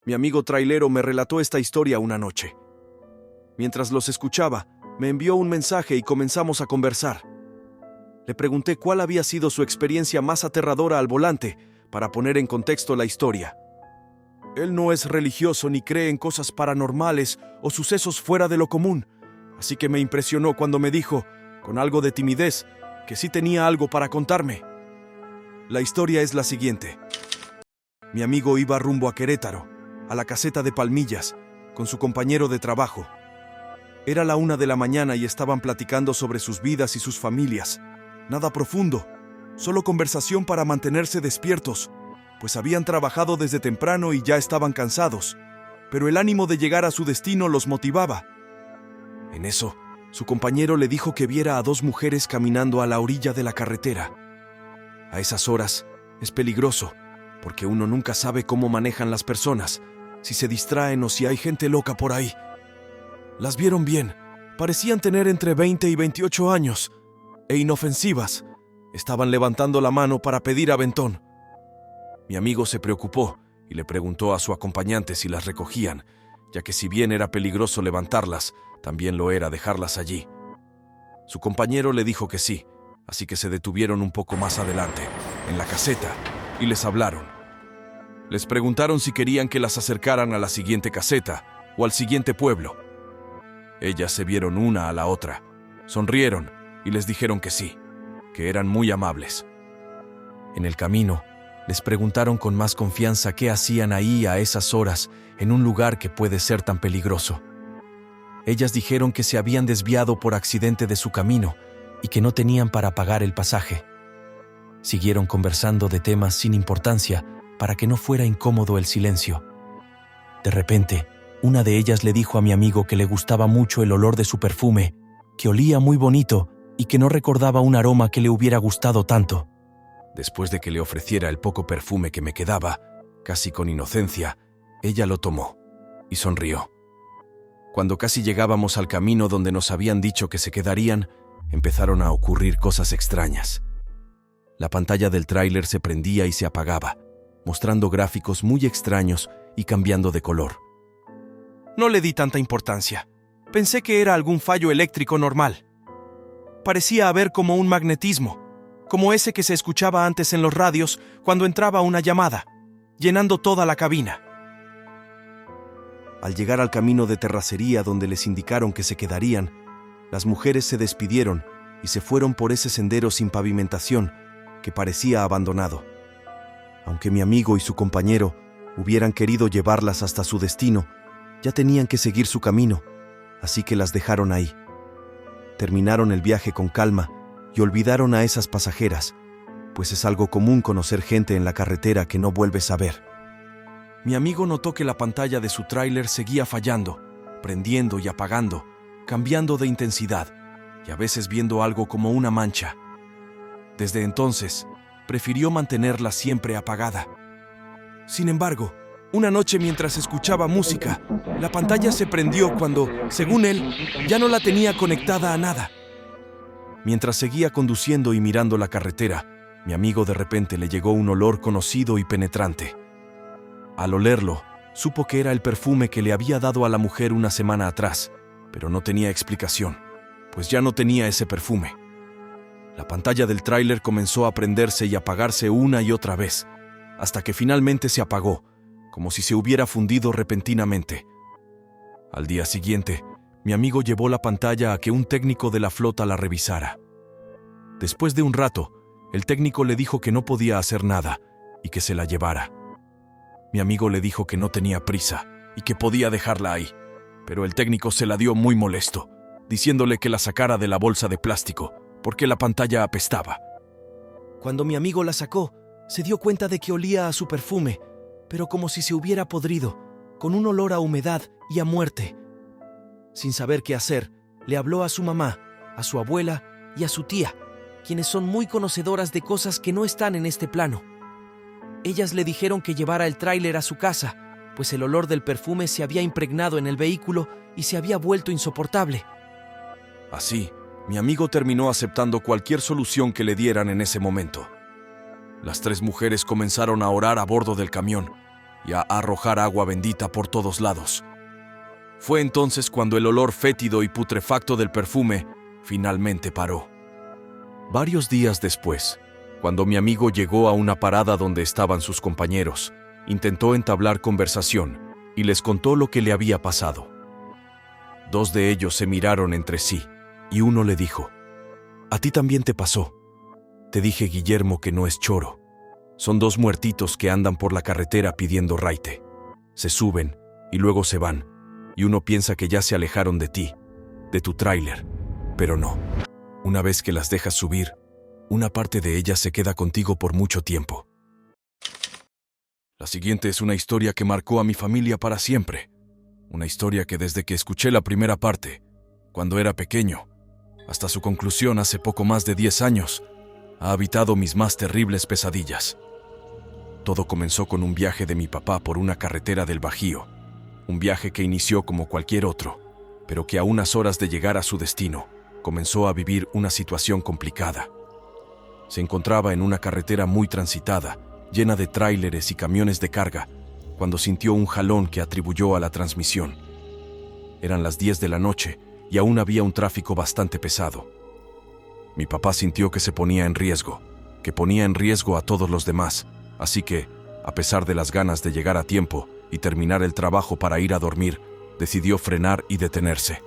Mi amigo trailero me relató esta historia una noche. Mientras los escuchaba, me envió un mensaje y comenzamos a conversar. Le pregunté cuál había sido su experiencia más aterradora al volante para poner en contexto la historia. Él no es religioso ni cree en cosas paranormales o sucesos fuera de lo común, así que me impresionó cuando me dijo, con algo de timidez, que sí tenía algo para contarme. La historia es la siguiente. Mi amigo iba rumbo a Querétaro, a la caseta de Palmillas, con su compañero de trabajo. Era la 1 de la mañana y estaban platicando sobre sus vidas y sus familias. Nada profundo, solo conversación para mantenerse despiertos, pues habían trabajado desde temprano y ya estaban cansados, pero el ánimo de llegar a su destino los motivaba. En eso, su compañero le dijo que viera a 2 mujeres caminando a la orilla de la carretera. A esas horas es peligroso, porque uno nunca sabe cómo manejan las personas, si se distraen o si hay gente loca por ahí. Las vieron bien, parecían tener entre 20 y 28 años, e inofensivas. Estaban levantando la mano para pedir aventón. Mi amigo se preocupó y le preguntó a su acompañante si las recogían, ya que si bien era peligroso levantarlas, también lo era dejarlas allí. Su compañero le dijo que sí, así que se detuvieron un poco más adelante, en la caseta, y les hablaron. Les preguntaron si querían que las acercaran a la siguiente caseta o al siguiente pueblo. Ellas se vieron una a la otra, sonrieron y les dijeron que sí, que eran muy amables. En el camino, les preguntaron con más confianza qué hacían ahí a esas horas en un lugar que puede ser tan peligroso. Ellas dijeron que se habían desviado por accidente de su camino y que no tenían para pagar el pasaje. Siguieron conversando de temas sin importancia para que no fuera incómodo el silencio. De repente, una de ellas le dijo a mi amigo que le gustaba mucho el olor de su perfume, que olía muy bonito y que no recordaba un aroma que le hubiera gustado tanto. Después de que le ofreciera el poco perfume que me quedaba, casi con inocencia, ella lo tomó y sonrió. Cuando casi llegábamos al camino donde nos habían dicho que se quedarían, empezaron a ocurrir cosas extrañas. La pantalla del tráiler se prendía y se apagaba, mostrando gráficos muy extraños y cambiando de color. No le di tanta importancia. Pensé que era algún fallo eléctrico normal. Parecía haber como un magnetismo, como ese que se escuchaba antes en los radios cuando entraba una llamada, llenando toda la cabina. Al llegar al camino de terracería donde les indicaron que se quedarían, las mujeres se despidieron y se fueron por ese sendero sin pavimentación que parecía abandonado. Aunque mi amigo y su compañero hubieran querido llevarlas hasta su destino, ya tenían que seguir su camino, así que las dejaron ahí. Terminaron el viaje con calma y olvidaron a esas pasajeras, pues es algo común conocer gente en la carretera que no vuelves a ver. Mi amigo notó que la pantalla de su tráiler seguía fallando, prendiendo y apagando, cambiando de intensidad, y a veces viendo algo como una mancha. Desde entonces, prefirió mantenerla siempre apagada. Sin embargo, una noche mientras escuchaba música, la pantalla se prendió cuando, según él, ya no la tenía conectada a nada. Mientras seguía conduciendo y mirando la carretera, mi amigo de repente le llegó un olor conocido y penetrante. Al olerlo, supo que era el perfume que le había dado a la mujer una semana atrás, pero no tenía explicación, pues ya no tenía ese perfume. La pantalla del tráiler comenzó a prenderse y apagarse una y otra vez, hasta que finalmente se apagó, como si se hubiera fundido repentinamente. Al día siguiente, mi amigo llevó la pantalla a que un técnico de la flota la revisara. Después de un rato, el técnico le dijo que no podía hacer nada y que se la llevara. Mi amigo le dijo que no tenía prisa y que podía dejarla ahí, pero el técnico se la dio muy molesto, diciéndole que la sacara de la bolsa de plástico, porque la pantalla apestaba. Cuando mi amigo la sacó, se dio cuenta de que olía a su perfume, pero como si se hubiera podrido, con un olor a humedad y a muerte. Sin saber qué hacer, le habló a su mamá, a su abuela y a su tía, quienes son muy conocedoras de cosas que no están en este plano. Ellas le dijeron que llevara el tráiler a su casa, pues el olor del perfume se había impregnado en el vehículo y se había vuelto insoportable. Así, mi amigo terminó aceptando cualquier solución que le dieran en ese momento. Las 3 mujeres comenzaron a orar a bordo del camión, y a arrojar agua bendita por todos lados. Fue entonces cuando el olor fétido y putrefacto del perfume finalmente paró. Varios días después, cuando mi amigo llegó a una parada donde estaban sus compañeros, intentó entablar conversación y les contó lo que le había pasado. Dos de ellos se miraron entre sí y uno le dijo: «A ti también te pasó. Te dije, Guillermo, que no es choro. Son dos muertitos que andan por la carretera pidiendo raite. Se suben y luego se van, y uno piensa que ya se alejaron de ti, de tu tráiler, pero no. Una vez que las dejas subir, una parte de ellas se queda contigo por mucho tiempo». La siguiente es una historia que marcó a mi familia para siempre. Una historia que desde que escuché la primera parte, cuando era pequeño, hasta su conclusión hace poco más de 10 años, ha habitado mis más terribles pesadillas. Todo comenzó con un viaje de mi papá por una carretera del Bajío, un viaje que inició como cualquier otro, pero que a unas horas de llegar a su destino, comenzó a vivir una situación complicada. Se encontraba en una carretera muy transitada, llena de tráileres y camiones de carga, cuando sintió un jalón que atribuyó a la transmisión. Eran las 10 de la noche y aún había un tráfico bastante pesado. Mi papá sintió que se ponía en riesgo, que ponía en riesgo a todos los demás, así que, a pesar de las ganas de llegar a tiempo y terminar el trabajo para ir a dormir, decidió frenar y detenerse.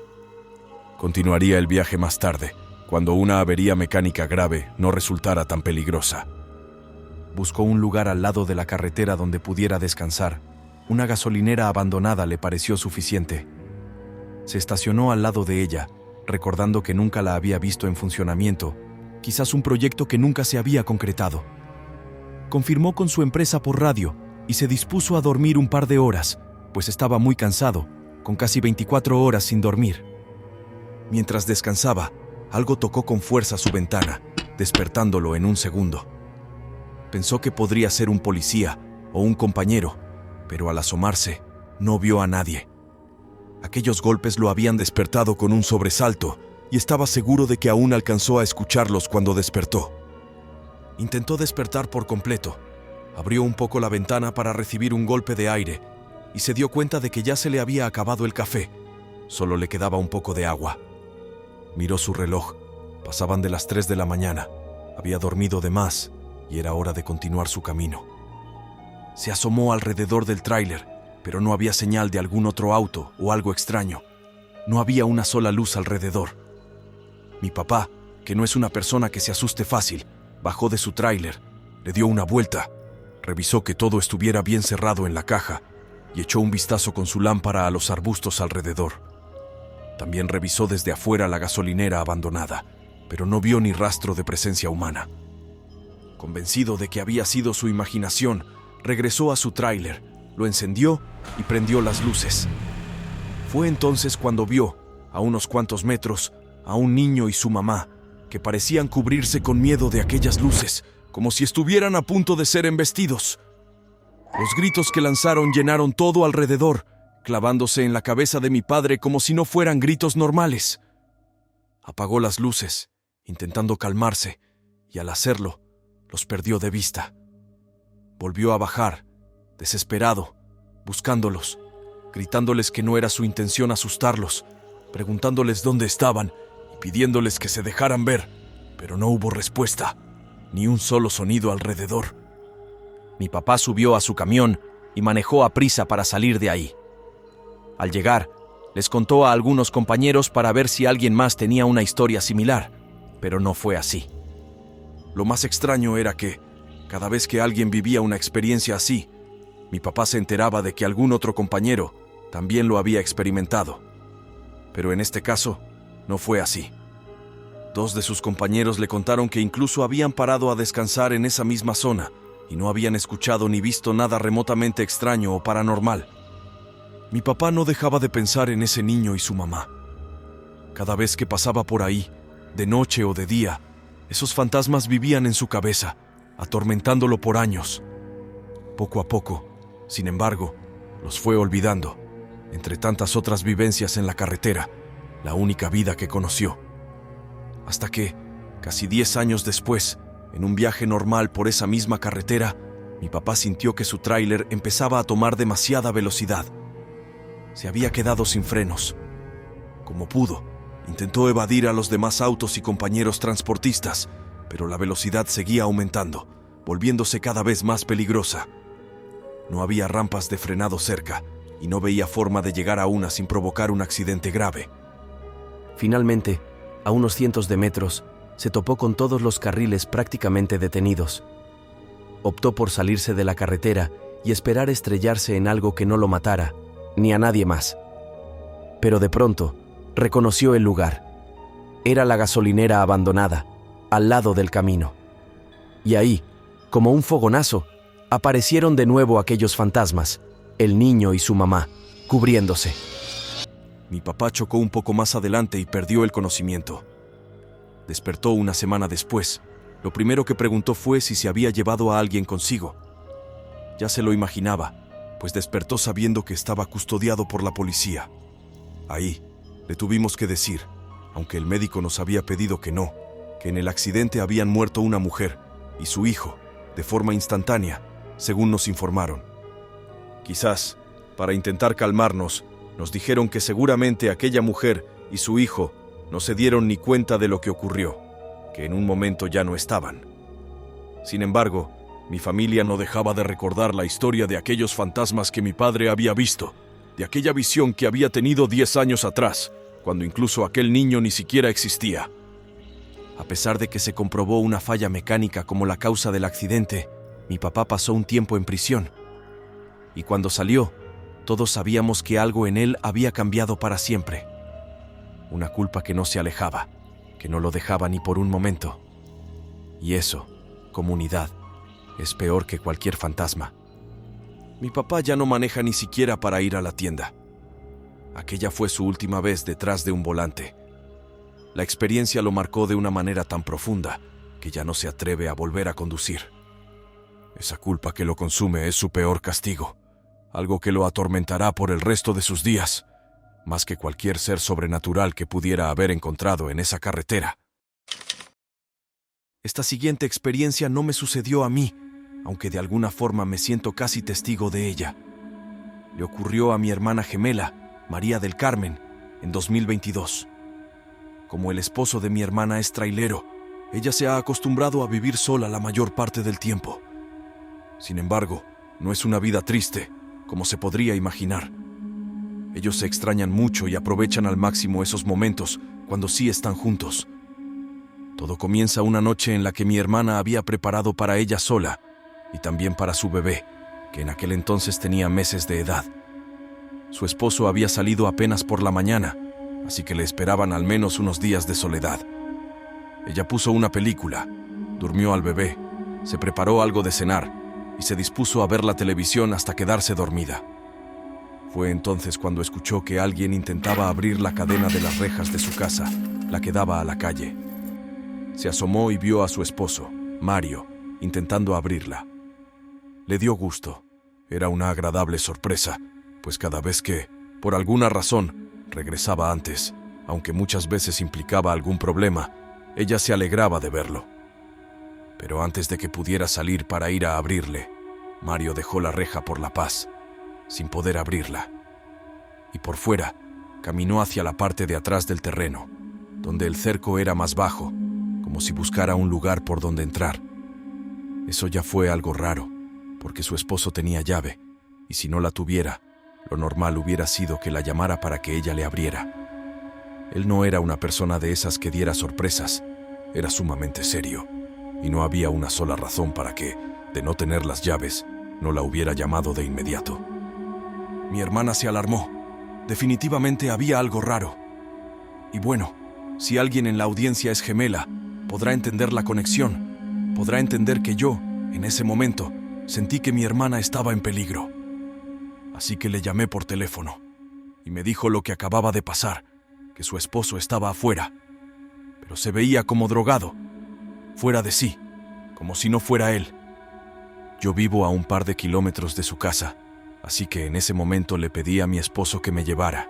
Continuaría el viaje más tarde, cuando una avería mecánica grave no resultara tan peligrosa. Buscó un lugar al lado de la carretera donde pudiera descansar. Una gasolinera abandonada le pareció suficiente. Se estacionó al lado de ella, recordando que nunca la había visto en funcionamiento, quizás un proyecto que nunca se había concretado. Confirmó con su empresa por radio y se dispuso a dormir un par de horas, pues estaba muy cansado, con casi 24 horas sin dormir. Mientras descansaba, algo tocó con fuerza su ventana, despertándolo en un segundo. Pensó que podría ser un policía o un compañero, pero al asomarse, no vio a nadie. Aquellos golpes lo habían despertado con un sobresalto y estaba seguro de que aún alcanzó a escucharlos cuando despertó. Intentó despertar por completo. Abrió un poco la ventana para recibir un golpe de aire y se dio cuenta de que ya se le había acabado el café. Solo le quedaba un poco de agua. Miró su reloj. Pasaban de las 3 de la mañana. Había dormido de más y era hora de continuar su camino. Se asomó alrededor del tráiler, pero no había señal de algún otro auto o algo extraño. No había una sola luz alrededor. Mi papá, que no es una persona que se asuste fácil, bajó de su tráiler, le dio una vuelta, revisó que todo estuviera bien cerrado en la caja y echó un vistazo con su lámpara a los arbustos alrededor. También revisó desde afuera la gasolinera abandonada, pero no vio ni rastro de presencia humana. Convencido de que había sido su imaginación, regresó a su tráiler, lo encendió y prendió las luces. Fue entonces cuando vio, a unos cuantos metros, a un niño y su mamá, que parecían cubrirse con miedo de aquellas luces, como si estuvieran a punto de ser embestidos. Los gritos que lanzaron llenaron todo alrededor, clavándose en la cabeza de mi padre como si no fueran gritos normales. Apagó las luces, intentando calmarse, y al hacerlo, los perdió de vista. Volvió a bajar, desesperado, buscándolos, gritándoles que no era su intención asustarlos, preguntándoles dónde estaban y pidiéndoles que se dejaran ver, pero no hubo respuesta, ni un solo sonido alrededor. Mi papá subió a su camión y manejó a prisa para salir de ahí. Al llegar, les contó a algunos compañeros para ver si alguien más tenía una historia similar, pero no fue así. Lo más extraño era que, cada vez que alguien vivía una experiencia así, mi papá se enteraba de que algún otro compañero también lo había experimentado. Pero en este caso, no fue así. Dos de sus compañeros le contaron que incluso habían parado a descansar en esa misma zona y no habían escuchado ni visto nada remotamente extraño o paranormal. Mi papá no dejaba de pensar en ese niño y su mamá. Cada vez que pasaba por ahí, de noche o de día, esos fantasmas vivían en su cabeza, atormentándolo por años. Poco a poco, sin embargo, los fue olvidando, entre tantas otras vivencias en la carretera, la única vida que conoció. Hasta que, casi 10 años después, en un viaje normal por esa misma carretera, Mi papá sintió que su tráiler empezaba a tomar demasiada velocidad. Se había quedado sin frenos. Como pudo, intentó evadir a los demás autos y compañeros transportistas, pero la velocidad seguía aumentando, volviéndose cada vez más peligrosa. No había rampas de frenado cerca, y no veía forma de llegar a una sin provocar un accidente grave. Finalmente, a unos cientos de metros, se topó con todos los carriles prácticamente detenidos. Optó por salirse de la carretera y esperar estrellarse en algo que no lo matara, ni a nadie más. Pero de pronto, reconoció el lugar. Era la gasolinera abandonada, al lado del camino. Y ahí, como un fogonazo, aparecieron de nuevo aquellos fantasmas, el niño y su mamá, cubriéndose. Mi papá chocó un poco más adelante y perdió el conocimiento. Despertó una semana después. Lo primero que preguntó fue si se había llevado a alguien consigo. Ya se lo imaginaba, pues despertó sabiendo que estaba custodiado por la policía. Ahí, le tuvimos que decir, aunque el médico nos había pedido que no, que en el accidente habían muerto una mujer y su hijo, de forma instantánea, según nos informaron. Quizás, para intentar calmarnos, nos dijeron que seguramente aquella mujer y su hijo no se dieron ni cuenta de lo que ocurrió, que en un momento ya no estaban. Sin embargo, mi familia no dejaba de recordar la historia de aquellos fantasmas que mi padre había visto, de aquella visión que había tenido 10 años atrás, cuando incluso aquel niño ni siquiera existía. A pesar de que se comprobó una falla mecánica como la causa del accidente, mi papá pasó un tiempo en prisión. Y cuando salió, todos sabíamos que algo en él había cambiado para siempre. Una culpa que no se alejaba, que no lo dejaba ni por un momento. Y eso, comunidad, es peor que cualquier fantasma. Mi papá ya no maneja ni siquiera para ir a la tienda. Aquella fue su última vez detrás de un volante. La experiencia lo marcó de una manera tan profunda que ya no se atreve a volver a conducir. Esa culpa que lo consume es su peor castigo, algo que lo atormentará por el resto de sus días, más que cualquier ser sobrenatural que pudiera haber encontrado en esa carretera. Esta siguiente experiencia no me sucedió a mí, aunque de alguna forma me siento casi testigo de ella. Le ocurrió a mi hermana gemela, María del Carmen, en 2022. Como el esposo de mi hermana es trailero, ella se ha acostumbrado a vivir sola la mayor parte del tiempo. Sin embargo, no es una vida triste, como se podría imaginar. Ellos se extrañan mucho y aprovechan al máximo esos momentos cuando sí están juntos. Todo comienza una noche en la que mi hermana había preparado para ella sola y también para su bebé, que en aquel entonces tenía meses de edad. Su esposo había salido apenas por la mañana, así que le esperaban al menos unos días de soledad. Ella puso una película, durmió al bebé, se preparó algo de cenar y se dispuso a ver la televisión hasta quedarse dormida. Fue entonces cuando escuchó que alguien intentaba abrir la cadena de las rejas de su casa, la que daba a la calle. Se asomó y vio a su esposo, Mario, intentando abrirla. Le dio gusto. Era una agradable sorpresa, pues cada vez que, por alguna razón, regresaba antes, aunque muchas veces implicaba algún problema, ella se alegraba de verlo. Pero antes de que pudiera salir para ir a abrirle, Mario dejó la reja por la paz, sin poder abrirla. Y por fuera, caminó hacia la parte de atrás del terreno, donde el cerco era más bajo, como si buscara un lugar por donde entrar. Eso ya fue algo raro, porque su esposo tenía llave, y si no la tuviera, lo normal hubiera sido que la llamara para que ella le abriera. Él no era una persona de esas que diera sorpresas, era sumamente serio, y no había una sola razón para que, de no tener las llaves, no la hubiera llamado de inmediato. Mi hermana se alarmó. Definitivamente había algo raro. Y bueno, si alguien en la audiencia es gemela, podrá entender la conexión, podrá entender que yo, en ese momento, sentí que mi hermana estaba en peligro. Así que le llamé por teléfono, y me dijo lo que acababa de pasar, que su esposo estaba afuera, pero se veía como drogado, fuera de sí, como si no fuera él. Yo vivo a un par de kilómetros de su casa, así que en ese momento le pedí a mi esposo que me llevara.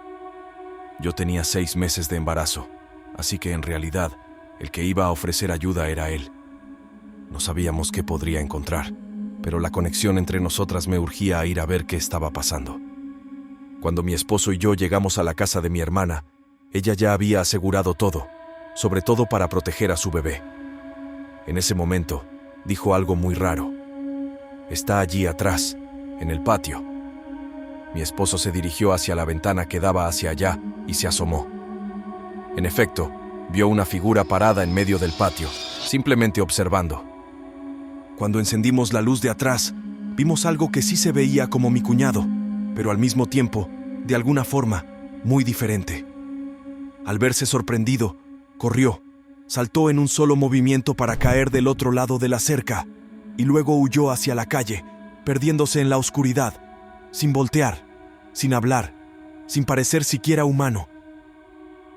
Yo tenía 6 meses de embarazo, así que en realidad el que iba a ofrecer ayuda era él. No sabíamos qué podría encontrar, pero la conexión entre nosotras me urgía a ir a ver qué estaba pasando. Cuando mi esposo y yo llegamos a la casa de mi hermana, ella ya había asegurado todo, sobre todo para proteger a su bebé. En ese momento, dijo algo muy raro. «Está allí atrás, en el patio». Mi esposo se dirigió hacia la ventana que daba hacia allá y se asomó. En efecto, vio una figura parada en medio del patio, simplemente observando. Cuando encendimos la luz de atrás, vimos algo que sí se veía como mi cuñado, pero al mismo tiempo, de alguna forma, muy diferente. Al verse sorprendido, corrió, saltó en un solo movimiento para caer del otro lado de la cerca y luego huyó hacia la calle, perdiéndose en la oscuridad, sin voltear, sin hablar, sin parecer siquiera humano.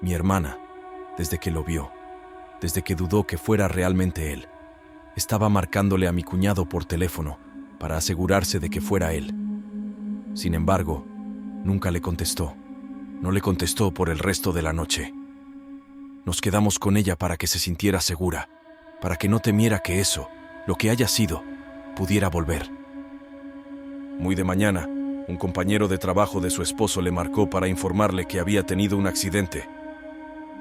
Mi hermana, desde que lo vio, desde que dudó que fuera realmente él, estaba marcándole a mi cuñado por teléfono para asegurarse de que fuera él. Sin embargo, nunca le contestó. No le contestó por el resto de la noche. Nos quedamos con ella para que se sintiera segura, para que no temiera que eso, lo que haya sido, pudiera volver. Muy de mañana, un compañero de trabajo de su esposo le marcó para informarle que había tenido un accidente.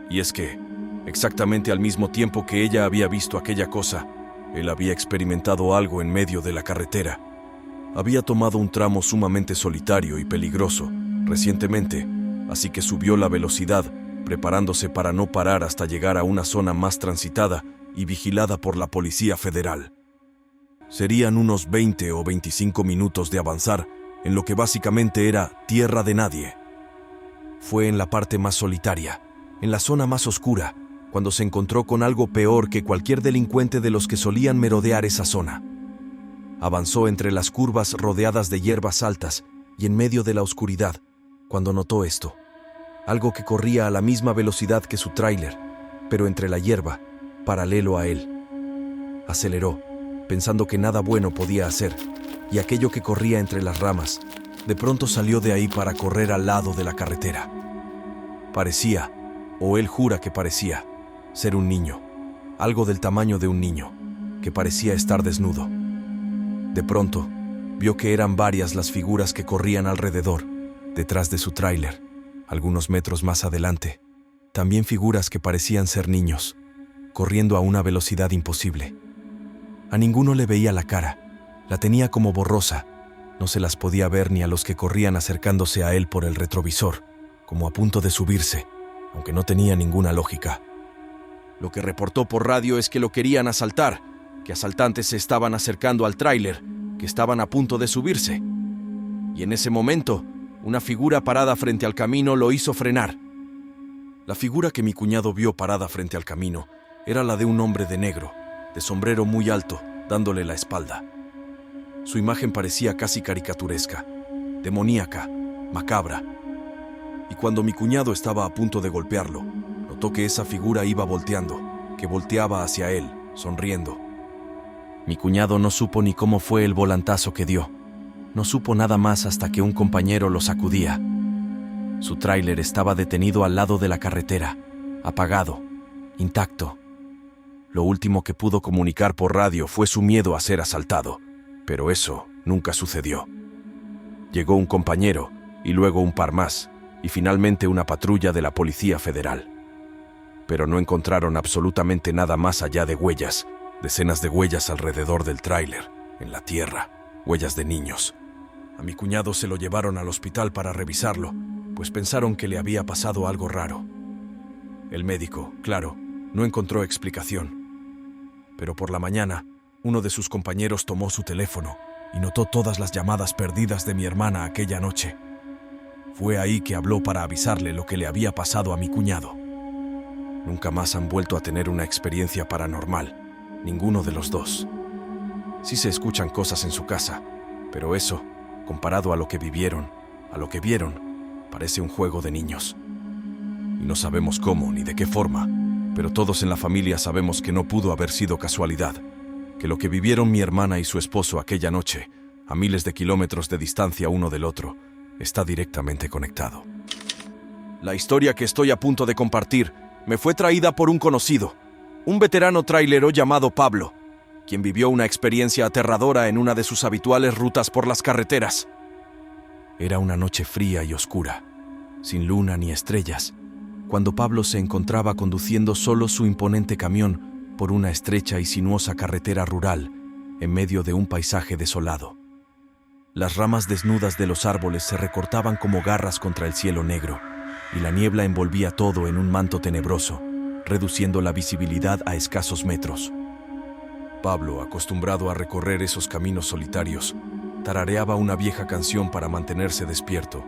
Y es que, exactamente al mismo tiempo que ella había visto aquella cosa, él había experimentado algo en medio de la carretera. Había tomado un tramo sumamente solitario y peligroso recientemente, así que subió la velocidad, preparándose para no parar hasta llegar a una zona más transitada y vigilada por la Policía Federal. Serían unos 20 o 25 minutos de avanzar en lo que básicamente era tierra de nadie. Fue en la parte más solitaria, en la zona más oscura, cuando se encontró con algo peor que cualquier delincuente de los que solían merodear esa zona. Avanzó entre las curvas rodeadas de hierbas altas y en medio de la oscuridad, cuando notó esto. Algo que corría a la misma velocidad que su tráiler, pero entre la hierba, paralelo a él. Aceleró, pensando que nada bueno podía hacer, y aquello que corría entre las ramas, de pronto salió de ahí para correr al lado de la carretera. Parecía, o él jura que parecía, ser un niño, algo del tamaño de un niño, que parecía estar desnudo. De pronto, vio que eran varias las figuras que corrían alrededor, detrás de su tráiler, algunos metros más adelante. También figuras que parecían ser niños, corriendo a una velocidad imposible. A ninguno le veía la cara, la tenía como borrosa, no se las podía ver ni a los que corrían acercándose a él por el retrovisor, como a punto de subirse, aunque no tenía ninguna lógica. Lo que reportó por radio es que lo querían asaltar, que asaltantes se estaban acercando al tráiler, que estaban a punto de subirse. Y en ese momento, una figura parada frente al camino lo hizo frenar. La figura que mi cuñado vio parada frente al camino era la de un hombre de negro, de sombrero muy alto, dándole la espalda. Su imagen parecía casi caricaturesca, demoníaca, macabra. Y cuando mi cuñado estaba a punto de golpearlo, notó que esa figura iba volteando, que volteaba hacia él, sonriendo. Mi cuñado no supo ni cómo fue el volantazo que dio. No supo nada más hasta que un compañero lo sacudía. Su tráiler estaba detenido al lado de la carretera, apagado, intacto. Lo último que pudo comunicar por radio fue su miedo a ser asaltado, pero eso nunca sucedió. Llegó un compañero, y luego un par más, y finalmente una patrulla de la Policía Federal. Pero no encontraron absolutamente nada más allá de huellas, decenas de huellas alrededor del tráiler, en la tierra, huellas de niños. A mi cuñado se lo llevaron al hospital para revisarlo, pues pensaron que le había pasado algo raro. El médico, claro, no encontró explicación. Pero por la mañana, uno de sus compañeros tomó su teléfono y notó todas las llamadas perdidas de mi hermana aquella noche. Fue ahí que habló para avisarle lo que le había pasado a mi cuñado. Nunca más han vuelto a tener una experiencia paranormal, ninguno de los dos. Sí se escuchan cosas en su casa, pero eso, comparado a lo que vivieron, a lo que vieron, parece un juego de niños. Y no sabemos cómo ni de qué forma, pero todos en la familia sabemos que no pudo haber sido casualidad, que lo que vivieron mi hermana y su esposo aquella noche, a miles de kilómetros de distancia uno del otro, está directamente conectado. La historia que estoy a punto de compartir me fue traída por un conocido, un veterano trailero llamado Pablo. quien vivió una experiencia aterradora en una de sus habituales rutas por las carreteras. Era una noche fría y oscura, sin luna ni estrellas, cuando Pablo se encontraba conduciendo solo su imponente camión por una estrecha y sinuosa carretera rural en medio de un paisaje desolado. Las ramas desnudas de los árboles se recortaban como garras contra el cielo negro, y la niebla envolvía todo en un manto tenebroso, reduciendo la visibilidad a escasos metros. Pablo, acostumbrado a recorrer esos caminos solitarios, tarareaba una vieja canción para mantenerse despierto,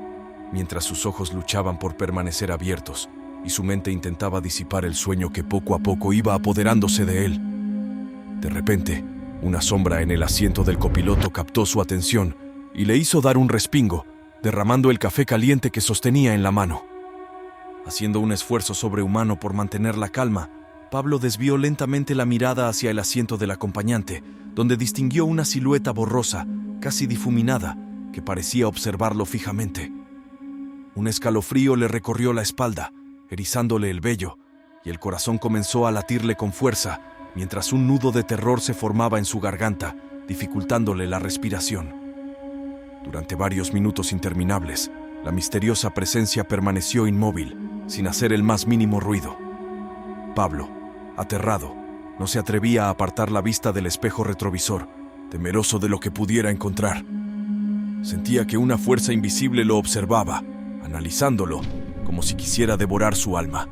mientras sus ojos luchaban por permanecer abiertos y su mente intentaba disipar el sueño que poco a poco iba apoderándose de él. De repente, una sombra en el asiento del copiloto captó su atención y le hizo dar un respingo, derramando el café caliente que sostenía en la mano. Haciendo un esfuerzo sobrehumano por mantener la calma, Pablo desvió lentamente la mirada hacia el asiento del acompañante, donde distinguió una silueta borrosa, casi difuminada, que parecía observarlo fijamente. Un escalofrío le recorrió la espalda, erizándole el vello, y el corazón comenzó a latirle con fuerza, mientras un nudo de terror se formaba en su garganta, dificultándole la respiración. Durante varios minutos interminables, la misteriosa presencia permaneció inmóvil, sin hacer el más mínimo ruido. Pablo, aterrado, no se atrevía a apartar la vista del espejo retrovisor, temeroso de lo que pudiera encontrar. Sentía que una fuerza invisible lo observaba, analizándolo, como si quisiera devorar su alma.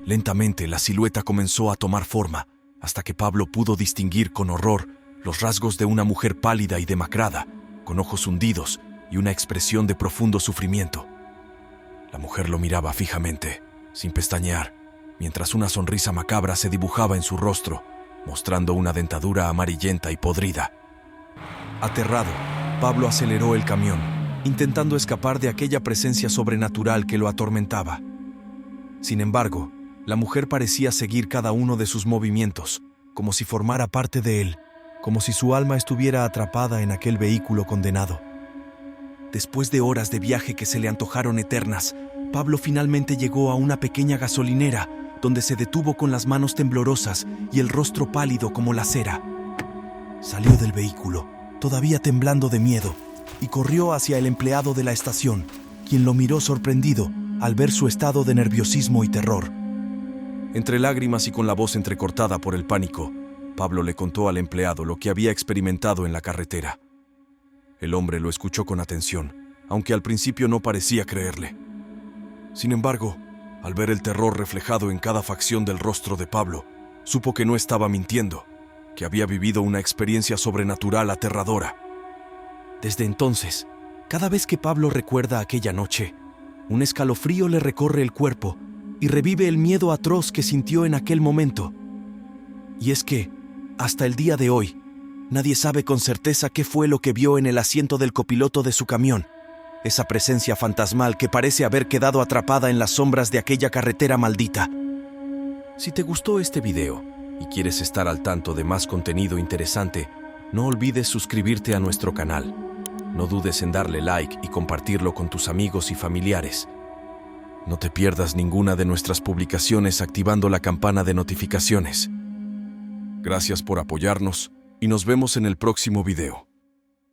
Lentamente la silueta comenzó a tomar forma, hasta que Pablo pudo distinguir con horror los rasgos de una mujer pálida y demacrada, con ojos hundidos y una expresión de profundo sufrimiento. La mujer lo miraba fijamente, sin pestañear, mientras una sonrisa macabra se dibujaba en su rostro, mostrando una dentadura amarillenta y podrida. Aterrado, Pablo aceleró el camión, intentando escapar de aquella presencia sobrenatural que lo atormentaba. Sin embargo, la mujer parecía seguir cada uno de sus movimientos, como si formara parte de él, como si su alma estuviera atrapada en aquel vehículo condenado. Después de horas de viaje que se le antojaron eternas, Pablo finalmente llegó a una pequeña gasolinera, donde se detuvo con las manos temblorosas y el rostro pálido como la cera. Salió del vehículo, todavía temblando de miedo, y corrió hacia el empleado de la estación, quien lo miró sorprendido al ver su estado de nerviosismo y terror. Entre lágrimas y con la voz entrecortada por el pánico, Pablo le contó al empleado lo que había experimentado en la carretera. El hombre lo escuchó con atención, aunque al principio no parecía creerle. Sin embargo, al ver el terror reflejado en cada facción del rostro de Pablo, supo que no estaba mintiendo, que había vivido una experiencia sobrenatural aterradora. Desde entonces, cada vez que Pablo recuerda aquella noche, un escalofrío le recorre el cuerpo y revive el miedo atroz que sintió en aquel momento. Y es que, hasta el día de hoy, nadie sabe con certeza qué fue lo que vio en el asiento del copiloto de su camión, esa presencia fantasmal que parece haber quedado atrapada en las sombras de aquella carretera maldita. Si te gustó este video y quieres estar al tanto de más contenido interesante, no olvides suscribirte a nuestro canal. No dudes en darle like y compartirlo con tus amigos y familiares. No te pierdas ninguna de nuestras publicaciones activando la campana de notificaciones. Gracias por apoyarnos y nos vemos en el próximo video.